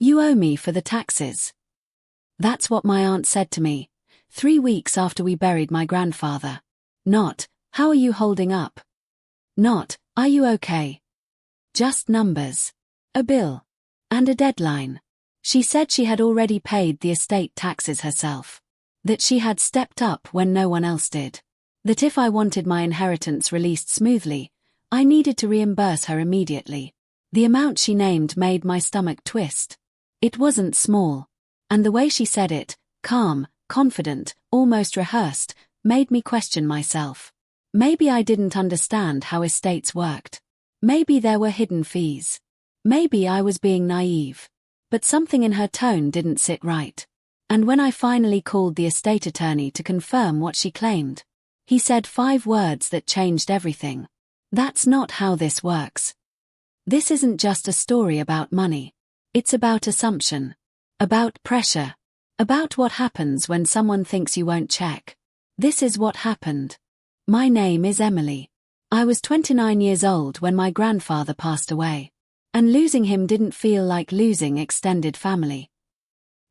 You owe me for the taxes. That's what my aunt said to me, 3 weeks after we buried my grandfather. Not, how are you holding up? Not, are you okay? Just numbers. A bill. And a deadline. She said she had already paid the estate taxes herself. That she had stepped up when no one else did. That if I wanted my inheritance released smoothly, I needed to reimburse her immediately. The amount she named made my stomach twist. It wasn't small. And the way she said it, calm, confident, almost rehearsed, made me question myself. Maybe I didn't understand how estates worked. Maybe there were hidden fees. Maybe I was being naive. But something in her tone didn't sit right. And when I finally called the estate attorney to confirm what she claimed, he said 5 words that changed everything. That's not how this works. This isn't just a story about money. It's about assumption. About pressure. About what happens when someone thinks you won't check. This is what happened. My name is Emily. I was 29 years old when my grandfather passed away. And losing him didn't feel like losing extended family.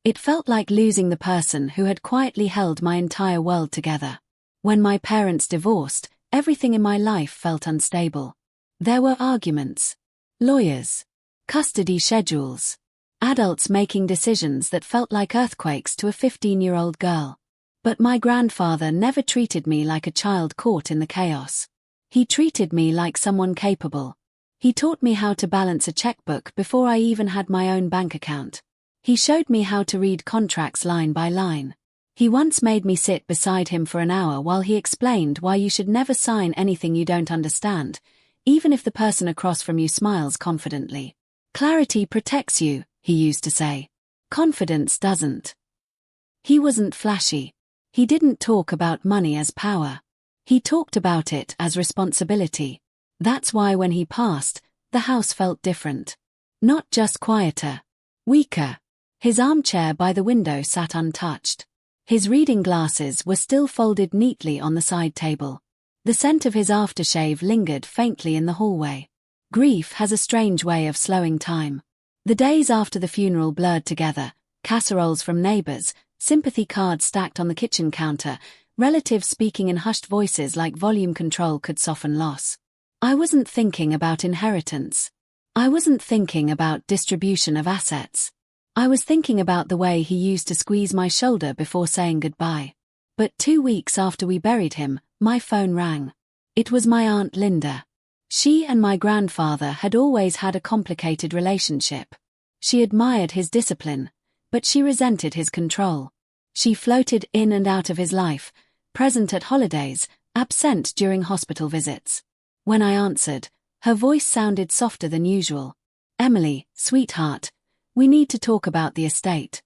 It felt like losing the person who had quietly held my entire world together. When my parents divorced, everything in my life felt unstable. There were arguments. Lawyers. Custody schedules. Adults making decisions that felt like earthquakes to a 15-year-old girl. But my grandfather never treated me like a child caught in the chaos. He treated me like someone capable. He taught me how to balance a checkbook before I even had my own bank account. He showed me how to read contracts line by line. He once made me sit beside him for an hour while he explained why you should never sign anything you don't understand, even if the person across from you smiles confidently. Clarity protects you, he used to say. Confidence doesn't. He wasn't flashy. He didn't talk about money as power. He talked about it as responsibility. That's why when he passed, the house felt different. Not just quieter. Weaker. His armchair by the window sat untouched. His reading glasses were still folded neatly on the side table. The scent of his aftershave lingered faintly in the hallway. Grief has a strange way of slowing time. The days after the funeral blurred together, casseroles from neighbors, sympathy cards stacked on the kitchen counter, relatives speaking in hushed voices like volume control could soften loss. I wasn't thinking about inheritance. I wasn't thinking about distribution of assets. I was thinking about the way he used to squeeze my shoulder before saying goodbye. But 2 weeks after we buried him, my phone rang. It was my Aunt Linda. She and my grandfather had always had a complicated relationship. She admired his discipline, but she resented his control. She floated in and out of his life, present at holidays, absent during hospital visits. When I answered, her voice sounded softer than usual. Emily, sweetheart, we need to talk about the estate.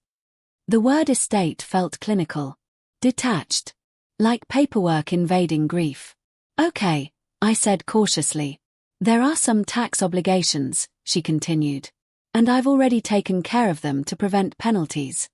The word estate felt clinical. Detached. Like paperwork invading grief. Okay, I said cautiously. There are some tax obligations, she continued. And I've already taken care of them to prevent penalties.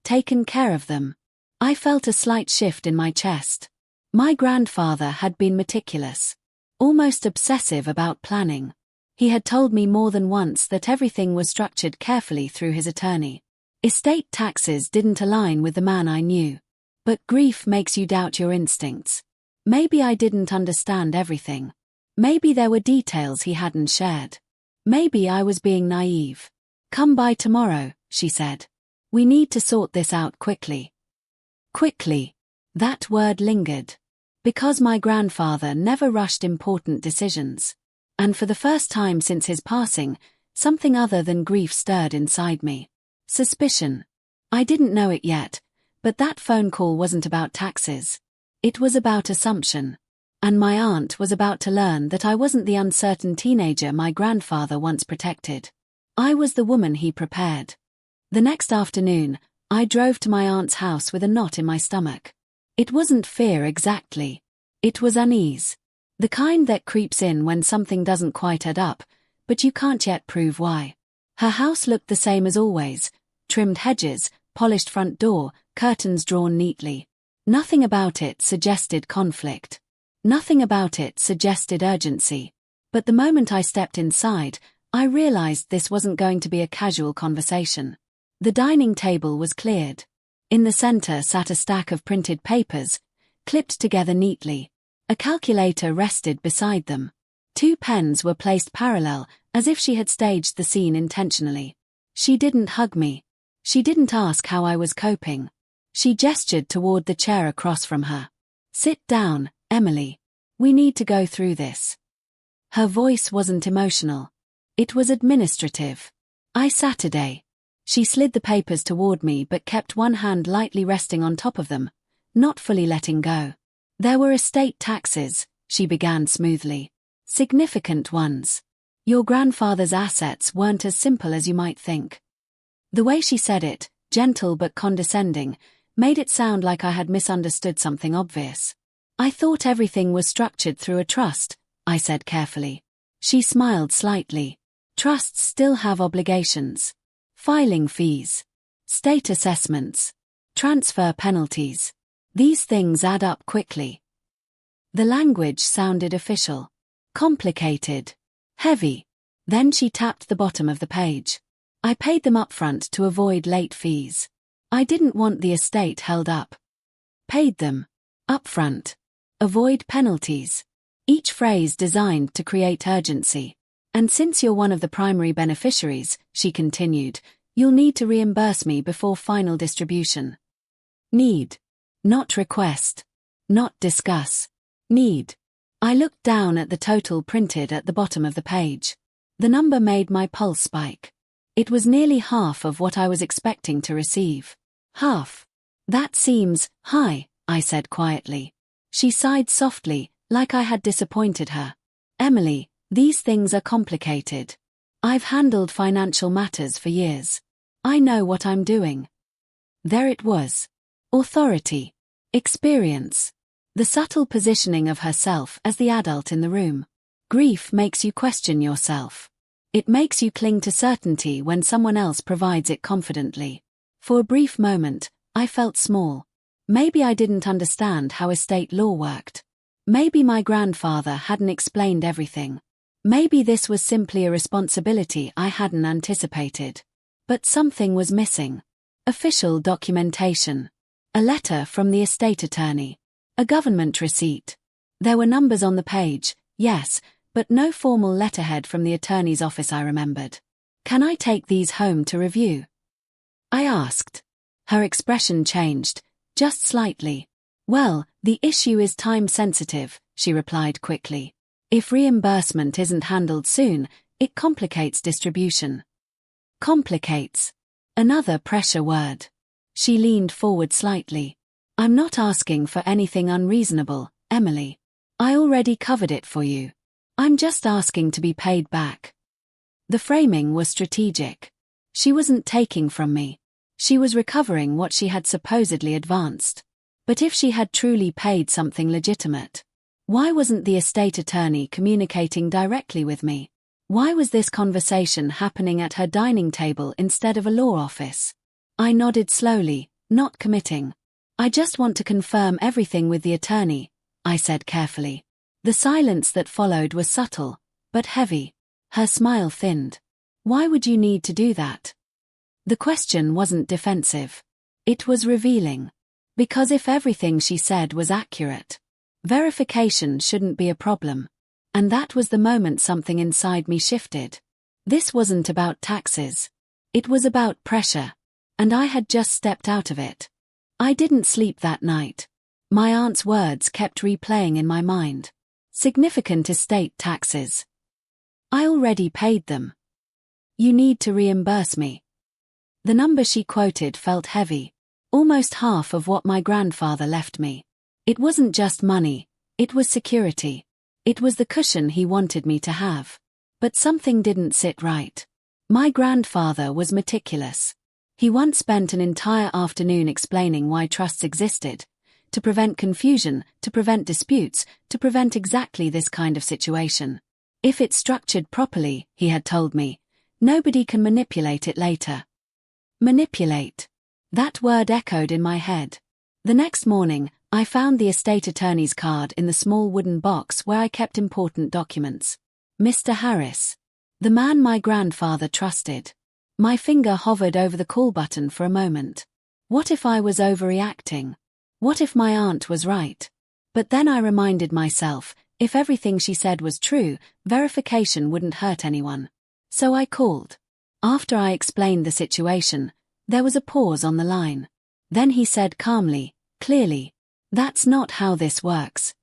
Taken care of them. I felt a slight shift in my chest. My grandfather had been meticulous. Almost obsessive about planning. He had told me more than once that everything was structured carefully through his attorney. Estate taxes didn't align with the man I knew. But grief makes you doubt your instincts. Maybe I didn't understand everything. Maybe there were details he hadn't shared. Maybe I was being naive. Come by tomorrow, she said. We need to sort this out quickly. Quickly. That word lingered. Because my grandfather never rushed important decisions. And for the first time since his passing, something other than grief stirred inside me. Suspicion. I didn't know it yet, but that phone call wasn't about taxes. It was about assumption. And my aunt was about to learn that I wasn't the uncertain teenager my grandfather once protected. I was the woman he prepared. The next afternoon, I drove to my aunt's house with a knot in my stomach. It wasn't fear exactly. It was unease. The kind that creeps in when something doesn't quite add up, but you can't yet prove why. Her house looked the same as always, trimmed hedges, polished front door, curtains drawn neatly. Nothing about it suggested conflict. Nothing about it suggested urgency. But the moment I stepped inside, I realized this wasn't going to be a casual conversation. The dining table was cleared. In the center sat a stack of printed papers, clipped together neatly. A calculator rested beside them. 2 pens were placed parallel, as if she had staged the scene intentionally. She didn't hug me. She didn't ask how I was coping. She gestured toward the chair across from her. "Sit down, Emily. We need to go through this." Her voice wasn't emotional. It was administrative. "I Saturday." She slid the papers toward me but kept one hand lightly resting on top of them, not fully letting go. "There were estate taxes," she began smoothly. "Significant ones. Your grandfather's assets weren't as simple as you might think." The way she said it, gentle but condescending, made it sound like I had misunderstood something obvious. "I thought everything was structured through a trust," I said carefully. She smiled slightly. "Trusts still have obligations. Filing fees. State assessments. Transfer penalties. These things add up quickly." The language sounded official. Complicated. Heavy. Then she tapped the bottom of the page. "I paid them upfront to avoid late fees. I didn't want the estate held up." Paid them. Upfront. Avoid penalties. Each phrase designed to create urgency. "And since you're one of the primary beneficiaries," she continued, "you'll need to reimburse me before final distribution." Need. Not request. Not discuss. Need. I looked down at the total printed at the bottom of the page. The number made my pulse spike. It was nearly half of what I was expecting to receive. Half. "That seems high," I said quietly. She sighed softly, like I had disappointed her. "Emily, these things are complicated. I've handled financial matters for years. I know what I'm doing." There it was. Authority. Experience. The subtle positioning of herself as the adult in the room. Grief makes you question yourself. It makes you cling to certainty when someone else provides it confidently. For a brief moment, I felt small. Maybe I didn't understand how estate law worked. Maybe my grandfather hadn't explained everything. Maybe this was simply a responsibility I hadn't anticipated. But something was missing. Official documentation. A letter from the estate attorney. A government receipt. There were numbers on the page, yes, but no formal letterhead from the attorney's office I remembered. "Can I take these home to review?" I asked. Her expression changed, just slightly. "Well, the issue is time-sensitive," she replied quickly. "If reimbursement isn't handled soon, it complicates distribution." Complicates. Another pressure word. She leaned forward slightly. "I'm not asking for anything unreasonable, Emily. I already covered it for you. I'm just asking to be paid back." The framing was strategic. She wasn't taking from me. She was recovering what she had supposedly advanced. But if she had truly paid something legitimate, why wasn't the estate attorney communicating directly with me? Why was this conversation happening at her dining table instead of a law office? I nodded slowly, not committing. "I just want to confirm everything with the attorney," I said carefully. The silence that followed was subtle, but heavy. Her smile thinned. "Why would you need to do that?" The question wasn't defensive. It was revealing. Because if everything she said was accurate, verification shouldn't be a problem. And that was the moment something inside me shifted. This wasn't about taxes. It was about pressure. And I had just stepped out of it. I didn't sleep that night. My aunt's words kept replaying in my mind. Significant estate taxes. I already paid them. You need to reimburse me. The number she quoted felt heavy. Almost half of what my grandfather left me. It wasn't just money, it was security. It was the cushion he wanted me to have. But something didn't sit right. My grandfather was meticulous. He once spent an entire afternoon explaining why trusts existed, to prevent confusion, to prevent disputes, to prevent exactly this kind of situation. If it's structured properly, he had told me, nobody can manipulate it later. Manipulate. That word echoed in my head. The next morning, I found the estate attorney's card in the small wooden box where I kept important documents. Mr. Harris. The man my grandfather trusted. My finger hovered over the call button for a moment. What if I was overreacting? What if my aunt was right? But then I reminded myself, if everything she said was true, verification wouldn't hurt anyone. So I called. After I explained the situation, there was a pause on the line. Then he said calmly, clearly, "That's not how this works."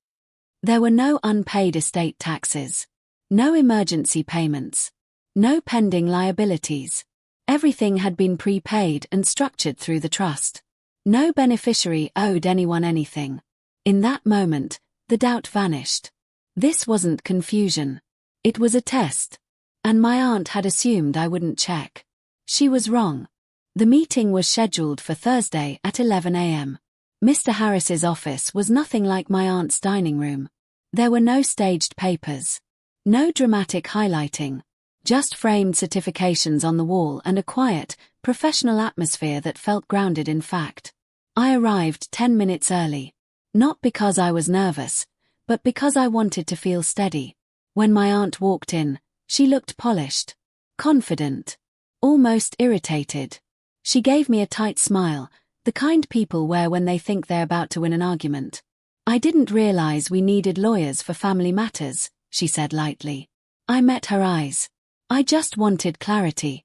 There were no unpaid estate taxes. No emergency payments. No pending liabilities. Everything had been prepaid and structured through the trust. No beneficiary owed anyone anything. In that moment, the doubt vanished. This wasn't confusion. It was a test. And my aunt had assumed I wouldn't check. She was wrong. The meeting was scheduled for Thursday at 11 a.m. Mr. Harris's office was nothing like my aunt's dining room. There were no staged papers. No dramatic highlighting. Just framed certifications on the wall and a quiet, professional atmosphere that felt grounded in fact. I arrived 10 minutes early. Not because I was nervous, but because I wanted to feel steady. When my aunt walked in, she looked polished, confident, almost irritated. She gave me a tight smile, the kind people wear when they think they're about to win an argument. "I didn't realize we needed lawyers for family matters," she said lightly. I met her eyes. "I just wanted clarity."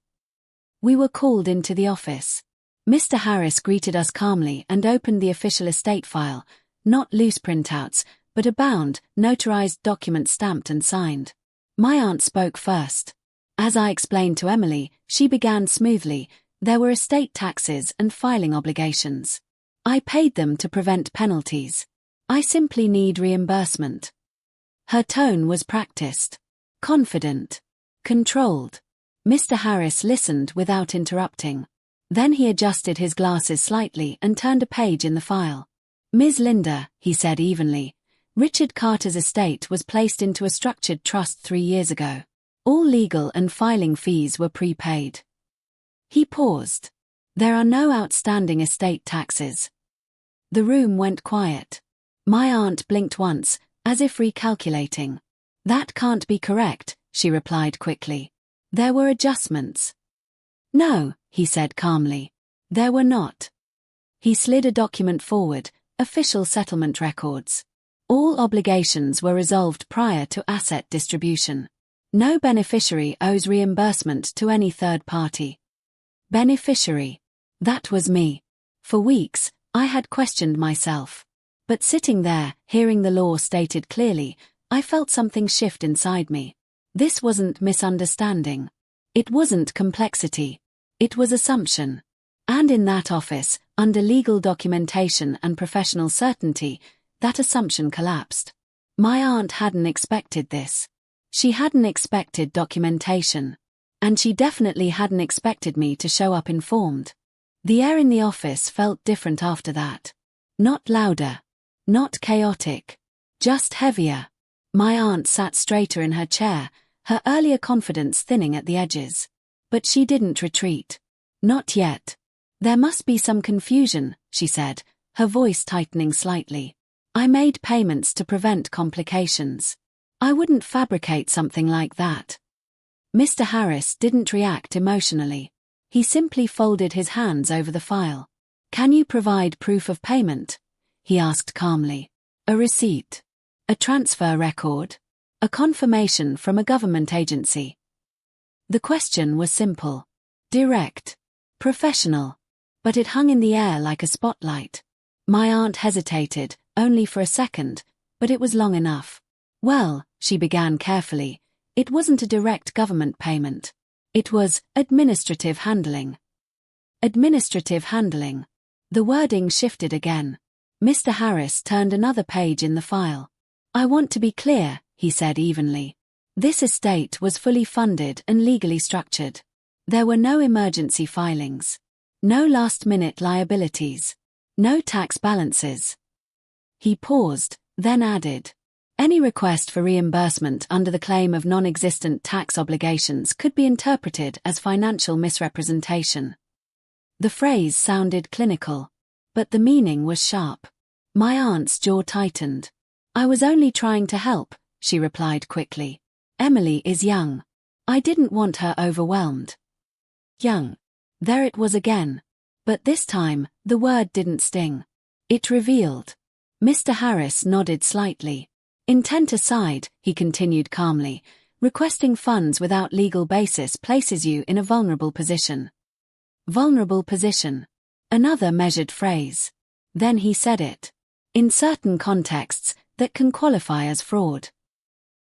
We were called into the office. Mr. Harris greeted us calmly and opened the official estate file, not loose printouts, but a bound, notarized document stamped and signed. My aunt spoke first. As I explained to Emily, she began smoothly, "There were estate taxes and filing obligations. I paid them to prevent penalties. I simply need reimbursement." Her tone was practiced, confident, controlled. Mr. Harris listened without interrupting. Then he adjusted his glasses slightly and turned a page in the file. "Ms. Linda," he said evenly, "Richard Carter's estate was placed into a structured trust 3 years ago. All legal and filing fees were prepaid." He paused. "There are no outstanding estate taxes." The room went quiet. My aunt blinked once, as if recalculating. "That can't be correct," she replied quickly. "There were adjustments." "No," he said calmly. "There were not." He slid a document forward, official settlement records. All obligations were resolved prior to asset distribution. No beneficiary owes reimbursement to any third party. Beneficiary. That was me. For weeks, I had questioned myself. But sitting there, hearing the law stated clearly, I felt something shift inside me. This wasn't misunderstanding. It wasn't complexity. It was assumption. And in that office, under legal documentation and professional certainty, that assumption collapsed. My aunt hadn't expected this. She hadn't expected documentation. And she definitely hadn't expected me to show up informed. The air in the office felt different after that. Not louder. Not chaotic. Just heavier. My aunt sat straighter in her chair, her earlier confidence thinning at the edges. But she didn't retreat. "Not yet. There must be some confusion," she said, her voice tightening slightly. "I made payments to prevent complications. I wouldn't fabricate something like that." Mr. Harris didn't react emotionally. He simply folded his hands over the file. "Can you provide proof of payment?" he asked calmly. "A receipt? A transfer record? A confirmation from a government agency?" The question was simple. Direct. Professional. But it hung in the air like a spotlight. My aunt hesitated, only for a second, but it was long enough. "Well," she began carefully, "it wasn't a direct government payment. It was administrative handling." Administrative handling. The wording shifted again. Mr. Harris turned another page in the file. "I want to be clear," he said evenly. "This estate was fully funded and legally structured. There were no emergency filings. No last-minute liabilities. No tax balances." He paused, then added, "Any request for reimbursement under the claim of non-existent tax obligations could be interpreted as financial misrepresentation." The phrase sounded clinical, but the meaning was sharp. My aunt's jaw tightened. "I was only trying to help," she replied quickly. "Emily is young. I didn't want her overwhelmed. Young. There it was again. But this time, the word didn't sting. It revealed. Mr. Harris nodded slightly. Intent aside, he continued calmly, requesting funds without legal basis places you in a vulnerable position. Vulnerable position. Another measured phrase. Then he said it. In certain contexts, that can qualify as fraud.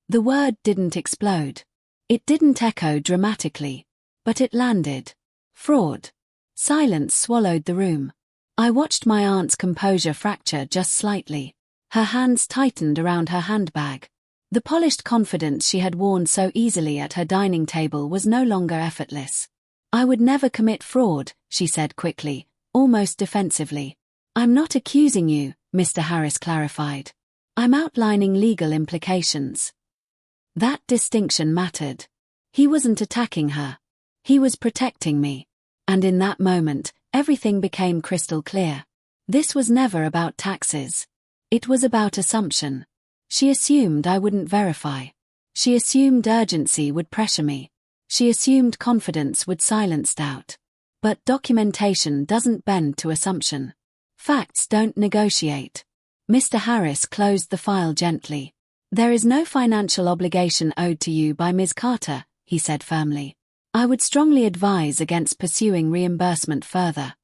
The word didn't explode. It didn't echo dramatically. But it landed. Fraud. Silence swallowed the room. I watched my aunt's composure fracture just slightly. Her hands tightened around her handbag. The polished confidence she had worn so easily at her dining table was no longer effortless. I would never commit fraud, she said quickly, almost defensively. I'm not accusing you, Mr. Harris clarified. I'm outlining legal implications. That distinction mattered. He wasn't attacking her. He was protecting me. And in that moment, everything became crystal clear. This was never about taxes. It was about assumption. She assumed I wouldn't verify. She assumed urgency would pressure me. She assumed confidence would silence doubt. But documentation doesn't bend to assumption. Facts don't negotiate. Mr. Harris closed the file gently. There is no financial obligation owed to you by Ms. Carter, he said firmly. I would strongly advise against pursuing reimbursement further.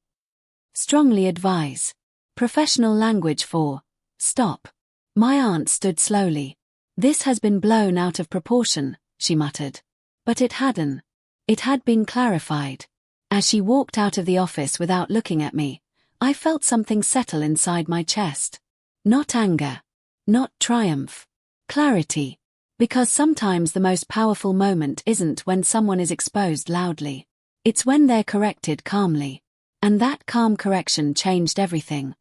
Strongly advise. Professional language for stop. My aunt stood slowly. This has been blown out of proportion, she muttered. But it hadn't. It had been clarified. As she walked out of the office without looking at me, I felt something settle inside my chest. Not anger. Not triumph. Clarity. Because sometimes the most powerful moment isn't when someone is exposed loudly. It's when they're corrected calmly. And that calm correction changed everything.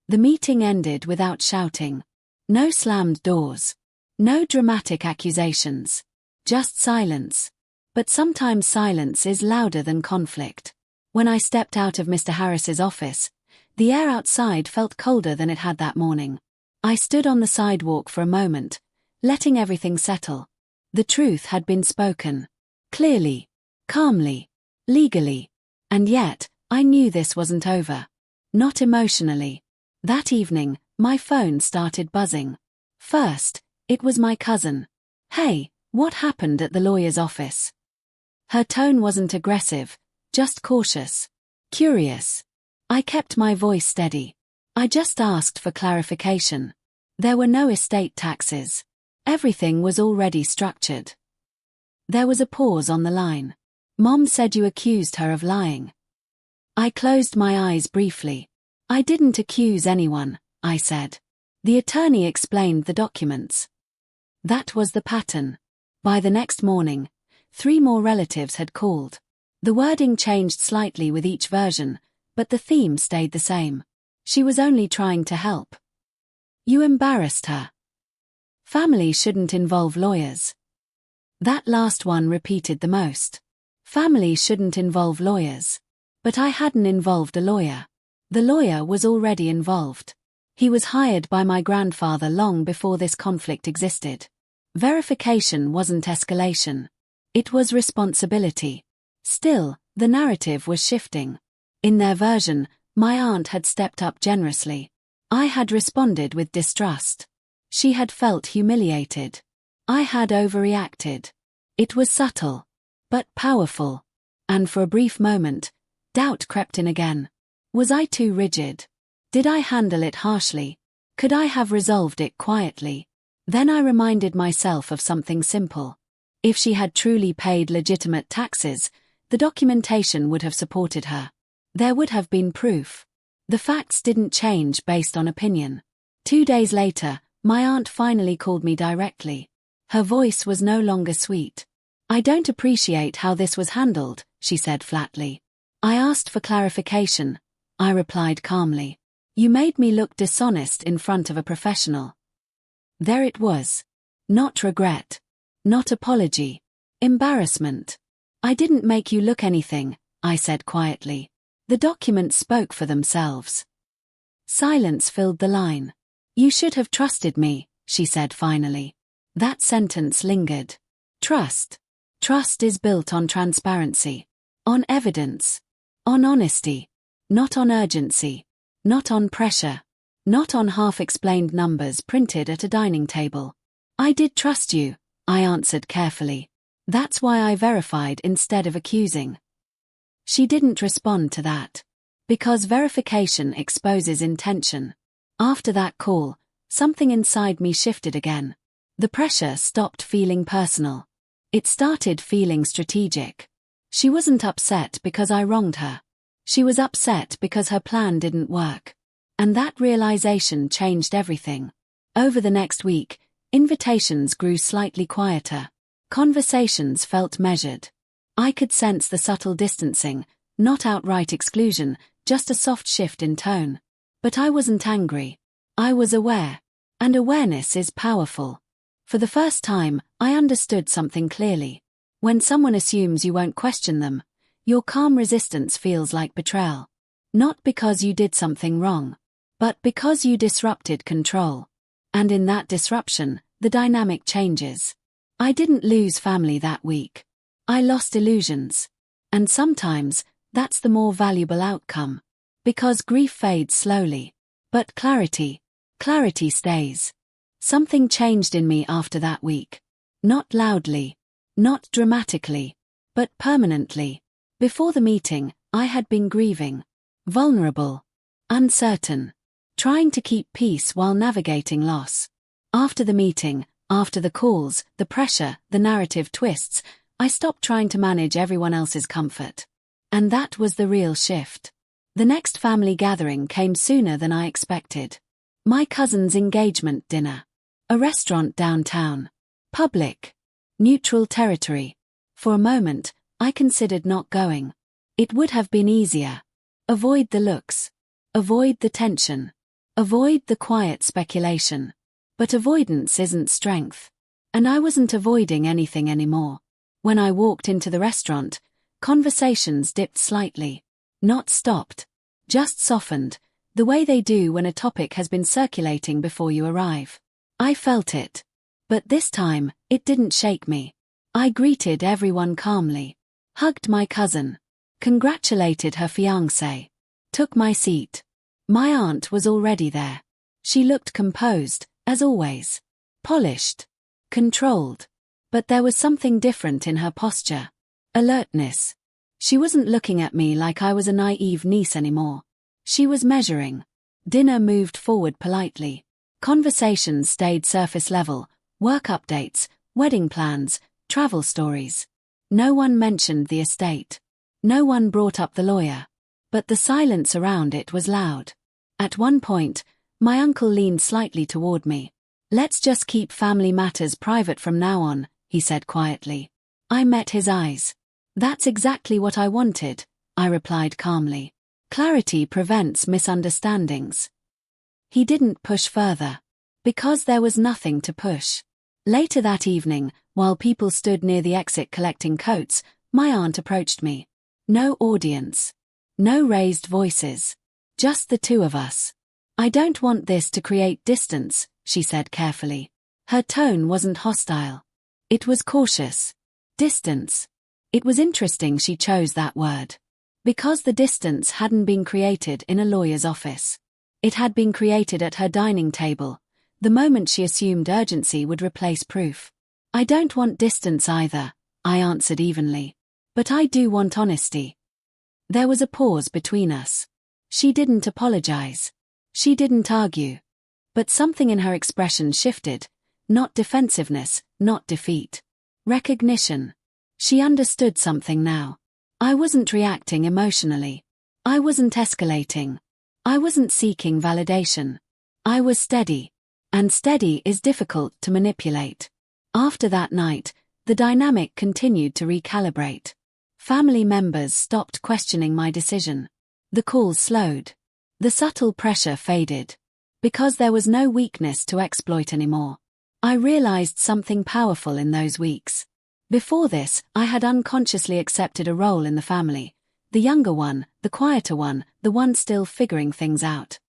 The meeting ended without shouting. No slammed doors. No dramatic accusations. Just silence. But sometimes silence is louder than conflict. When I stepped out of Mr. Harris's office, the air outside felt colder than it had that morning. I stood on the sidewalk for a moment, letting everything settle. The truth had been spoken. Clearly. Calmly. Legally. And yet, I knew this wasn't over. Not emotionally. That evening, my phone started buzzing. First, it was my cousin. Hey, what happened at the lawyer's office? Her tone wasn't aggressive, just cautious. Curious. I kept my voice steady. I just asked for clarification. There were no estate taxes. Everything was already structured. There was a pause on the line. Mom said you accused her of lying. I closed my eyes briefly. I didn't accuse anyone, I said. The attorney explained the documents. That was the pattern. By the next morning, 3 more relatives had called. The wording changed slightly with each version, but the theme stayed the same. She was only trying to help. You embarrassed her. Family shouldn't involve lawyers. That last one repeated the most. Family shouldn't involve lawyers. But I hadn't involved a lawyer. The lawyer was already involved. He was hired by my grandfather long before this conflict existed. Verification wasn't escalation. It was responsibility. Still, the narrative was shifting. In their version, my aunt had stepped up generously. I had responded with distrust. She had felt humiliated. I had overreacted. It was subtle, but powerful. And for a brief moment, doubt crept in again. Was I too rigid? Did I handle it harshly? Could I have resolved it quietly? Then I reminded myself of something simple. If she had truly paid legitimate taxes, the documentation would have supported her. There would have been proof. The facts didn't change based on opinion. 2 days later, my aunt finally called me directly. Her voice was no longer sweet. I don't appreciate how this was handled, she said flatly. I asked for clarification. I replied calmly. You made me look dishonest in front of a professional. There it was. Not regret. Not apology. Embarrassment. I didn't make you look anything, I said quietly. The documents spoke for themselves. Silence filled the line. You should have trusted me, she said finally. That sentence lingered. Trust. Trust is built on transparency, on evidence, on honesty, not on urgency, not on pressure, not on half-explained numbers printed at a dining table. I did trust you, I answered carefully. That's why I verified instead of accusing. She didn't respond to that. Because verification exposes intention. After that call, something inside me shifted again. The pressure stopped feeling personal. It started feeling strategic. She wasn't upset because I wronged her. She was upset because her plan didn't work. And that realization changed everything. Over the next week, invitations grew slightly quieter. Conversations felt measured. I could sense the subtle distancing, not outright exclusion, just a soft shift in tone. But I wasn't angry. I was aware. And awareness is powerful. For the first time, I understood something clearly. When someone assumes you won't question them, your calm resistance feels like betrayal. Not because you did something wrong, but because you disrupted control. And in that disruption, the dynamic changes. I didn't lose family that week. I lost illusions. And sometimes, that's the more valuable outcome. Because grief fades slowly. But clarity stays. Something changed in me after that week. Not loudly, not dramatically, but permanently. Before the meeting, I had been grieving. Vulnerable. Uncertain. Trying to keep peace while navigating loss. After the meeting, after the calls, the pressure, the narrative twists, I stopped trying to manage everyone else's comfort. And that was the real shift. The next family gathering came sooner than I expected. My cousin's engagement dinner. A restaurant downtown. Public. Neutral territory. For a moment, I considered not going. It would have been easier. Avoid the looks. Avoid the tension. Avoid the quiet speculation. But avoidance isn't strength. And I wasn't avoiding anything anymore. When I walked into the restaurant, conversations dipped slightly. Not stopped. Just softened, the way they do when a topic has been circulating before you arrive. I felt it. But this time, it didn't shake me. I greeted everyone calmly. Hugged my cousin. Congratulated her fiancé. Took my seat. My aunt was already there. She looked composed, as always. Polished. Controlled. But there was something different in her posture. Alertness. She wasn't looking at me like I was a naive niece anymore. She was measuring. Dinner moved forward politely. Conversations stayed surface level, work updates, wedding plans, travel stories. No one mentioned the estate. No one brought up the lawyer. But the silence around it was loud. At one point, my uncle leaned slightly toward me. "Let's just keep family matters private from now on," he said quietly. I met his eyes. "That's exactly what I wanted," I replied calmly. "Clarity prevents misunderstandings." He didn't push further. Because there was nothing to push. Later that evening, while people stood near the exit collecting coats, my aunt approached me. No audience. No raised voices. Just the two of us. "I don't want this to create distance," she said carefully. Her tone wasn't hostile. It was cautious. Distance. It was interesting she chose that word. Because the distance hadn't been created in a lawyer's office. It had been created at her dining table, the moment she assumed urgency would replace proof. "I don't want distance either," I answered evenly. "But I do want honesty." There was a pause between us. She didn't apologize. She didn't argue. But something in her expression shifted. Not defensiveness, not defeat. Recognition. She understood something now. I wasn't reacting emotionally. I wasn't escalating. I wasn't seeking validation. I was steady. And steady is difficult to manipulate. After that night, the dynamic continued to recalibrate. Family members stopped questioning my decision. The calls slowed. The subtle pressure faded. Because there was no weakness to exploit anymore. I realized something powerful in those weeks. Before this, I had unconsciously accepted a role in the family. The younger one, the quieter one, the one still figuring things out.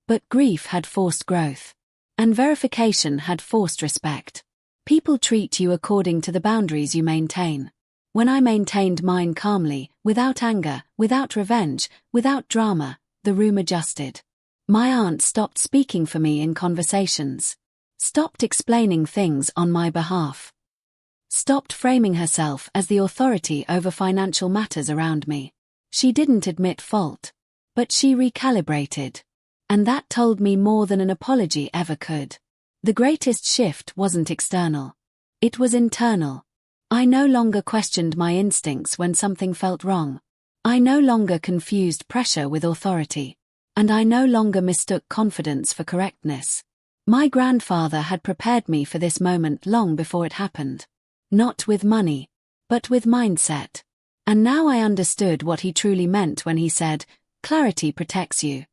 But grief had forced growth. And verification had forced respect. People treat you according to the boundaries you maintain. When I maintained mine calmly, without anger, without revenge, without drama, the room adjusted. My aunt stopped speaking for me in conversations. Stopped explaining things on my behalf. Stopped framing herself as the authority over financial matters around me. She didn't admit fault. But she recalibrated. And that told me more than an apology ever could. The greatest shift wasn't external. It was internal. I no longer questioned my instincts when something felt wrong. I no longer confused pressure with authority. And I no longer mistook confidence for correctness. My grandfather had prepared me for this moment long before it happened. Not with money, but with mindset. And now I understood what he truly meant when he said, "Clarity protects you."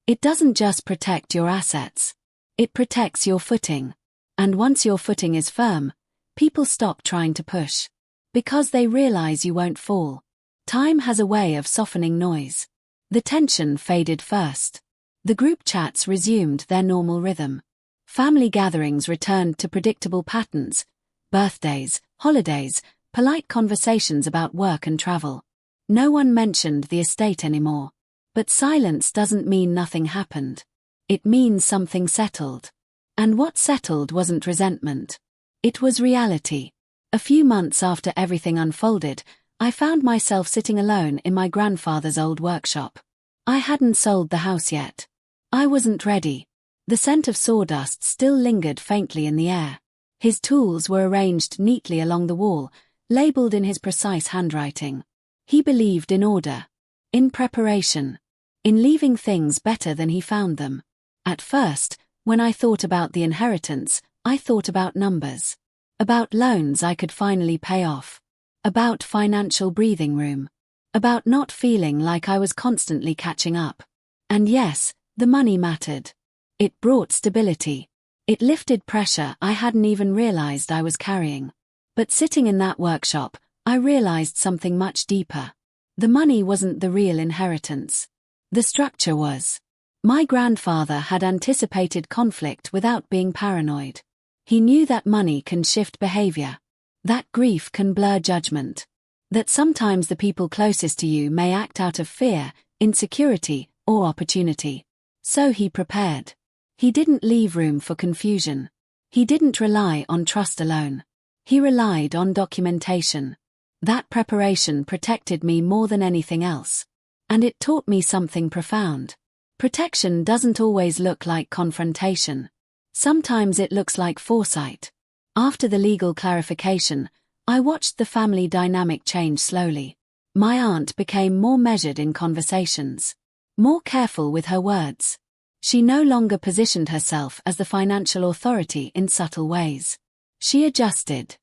It doesn't just protect your assets. It protects your footing. And once your footing is firm, people stop trying to push. Because they realize you won't fall. Time has a way of softening noise. The tension faded first. The group chats resumed their normal rhythm. Family gatherings returned to predictable patterns. Birthdays, holidays, polite conversations about work and travel. No one mentioned the estate anymore. But silence doesn't mean nothing happened. It means something settled. And what settled wasn't resentment. It was reality. A few months after everything unfolded, I found myself sitting alone in my grandfather's old workshop. I hadn't sold the house yet. I wasn't ready. The scent of sawdust still lingered faintly in the air. His tools were arranged neatly along the wall, labeled in his precise handwriting. He believed in order. In preparation. In leaving things better than he found them. At first, when I thought about the inheritance, I thought about numbers. About loans I could finally pay off. About financial breathing room. About not feeling like I was constantly catching up. And yes, the money mattered. It brought stability. It lifted pressure I hadn't even realized I was carrying. But sitting in that workshop, I realized something much deeper. The money wasn't the real inheritance. The structure was. My grandfather had anticipated conflict without being paranoid. He knew that money can shift behavior. That grief can blur judgment. That sometimes the people closest to you may act out of fear, insecurity, or opportunity. So he prepared. He didn't leave room for confusion. He didn't rely on trust alone. He relied on documentation. That preparation protected me more than anything else. And it taught me something profound. Protection doesn't always look like confrontation. Sometimes it looks like foresight. After the legal clarification, I watched the family dynamic change slowly. My aunt became more measured in conversations. More careful with her words. She no longer positioned herself as the financial authority in subtle ways. She adjusted.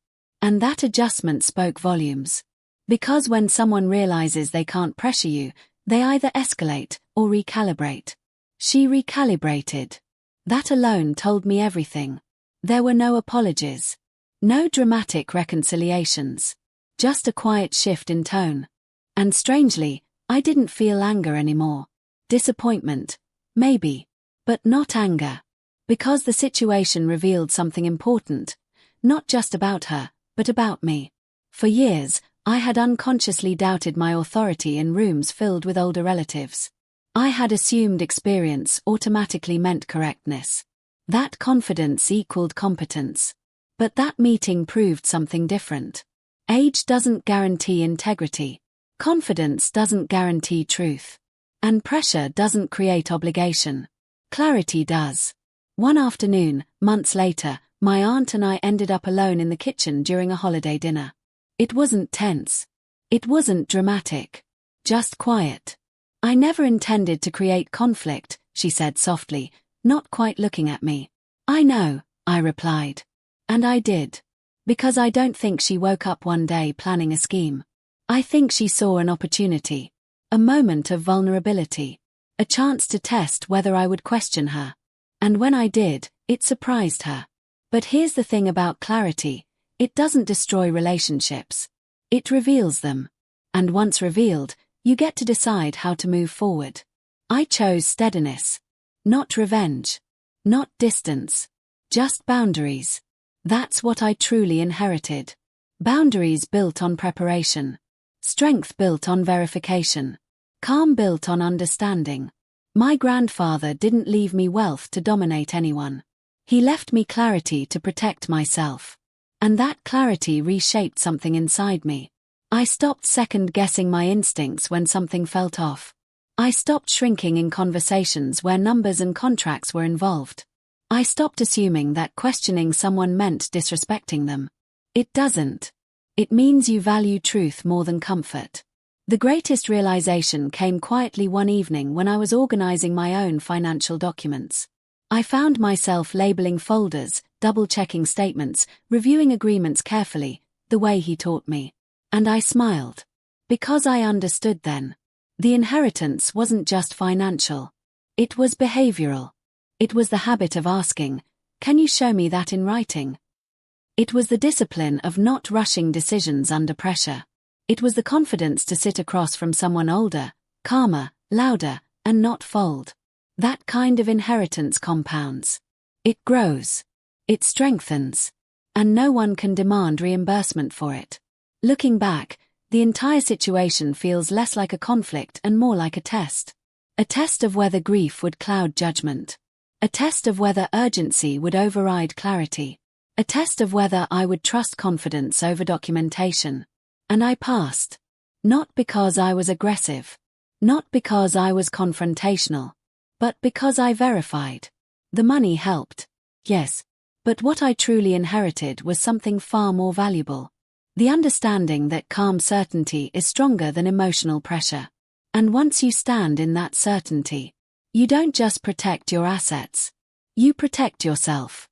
And that adjustment spoke volumes. Because when someone realizes they can't pressure you, they either escalate or recalibrate. She recalibrated. That alone told me everything. There were no apologies. No dramatic reconciliations. Just a quiet shift in tone. And strangely, I didn't feel anger anymore. Disappointment. Maybe. But not anger. Because the situation revealed something important. Not just about her, but about me. For years, I had unconsciously doubted my authority in rooms filled with older relatives. I had assumed experience automatically meant correctness. That confidence equaled competence. But that meeting proved something different. Age doesn't guarantee integrity. Confidence doesn't guarantee truth. And pressure doesn't create obligation. Clarity does. One afternoon, months later, my aunt and I ended up alone in the kitchen during a holiday dinner. It wasn't tense. It wasn't dramatic. Just quiet. "I never intended to create conflict," she said softly, not quite looking at me. "I know," I replied. And I did. Because I don't think she woke up one day planning a scheme. I think she saw an opportunity. A moment of vulnerability. A chance to test whether I would question her. And when I did, it surprised her. But here's the thing about clarity. It doesn't destroy relationships. It reveals them. And once revealed, you get to decide how to move forward. I chose steadiness. Not revenge. Not distance. Just boundaries. That's what I truly inherited. Boundaries built on preparation. Strength built on verification. Calm built on understanding. My grandfather didn't leave me wealth to dominate anyone. He left me clarity to protect myself. And that clarity reshaped something inside me. I stopped second-guessing my instincts when something felt off. I stopped shrinking in conversations where numbers and contracts were involved. I stopped assuming that questioning someone meant disrespecting them. It doesn't. It means you value truth more than comfort. The greatest realization came quietly one evening when I was organizing my own financial documents. I found myself labeling folders, double-checking statements, reviewing agreements carefully, the way he taught me. And I smiled. Because I understood then. The inheritance wasn't just financial. It was behavioral. It was the habit of asking, "Can you show me that in writing?" It was the discipline of not rushing decisions under pressure. It was the confidence to sit across from someone older, calmer, louder, and not fold. That kind of inheritance compounds. It grows. It strengthens. And no one can demand reimbursement for it. Looking back, the entire situation feels less like a conflict and more like a test. A test of whether grief would cloud judgment. A test of whether urgency would override clarity. A test of whether I would trust confidence over documentation. And I passed. Not because I was aggressive. Not because I was confrontational. But because I verified. The money helped. Yes. But what I truly inherited was something far more valuable. The understanding that calm certainty is stronger than emotional pressure. And once you stand in that certainty, you don't just protect your assets. You protect yourself.